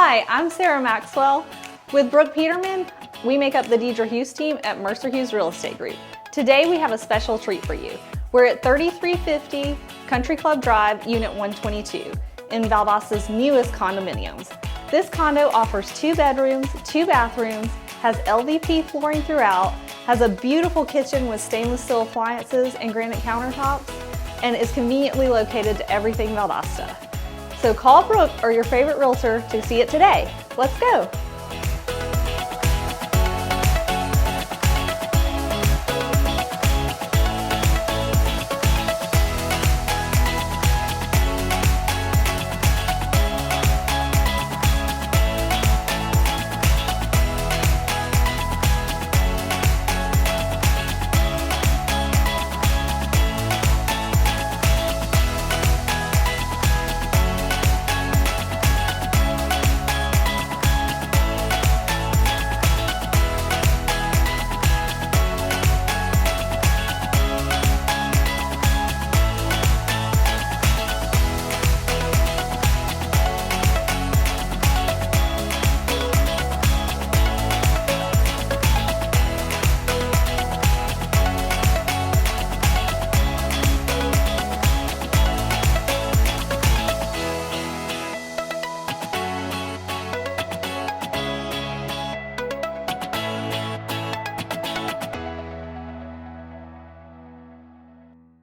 Hi, I'm Sarah Maxwell. With Brooke Peterman, we make up the Dedra Hughes team at Mercer Hughes Real Estate Group. Today we have a special treat for you. We're at 3350 Country Club Drive, Unit 122, in Valdosta's newest condominiums. This condo offers 2 bedrooms, 2 bathrooms, has LVP flooring throughout, has a beautiful kitchen with stainless steel appliances and granite countertops, and is conveniently located to everything Valdosta. So call Brooke or your favorite realtor to see it today. Let's go.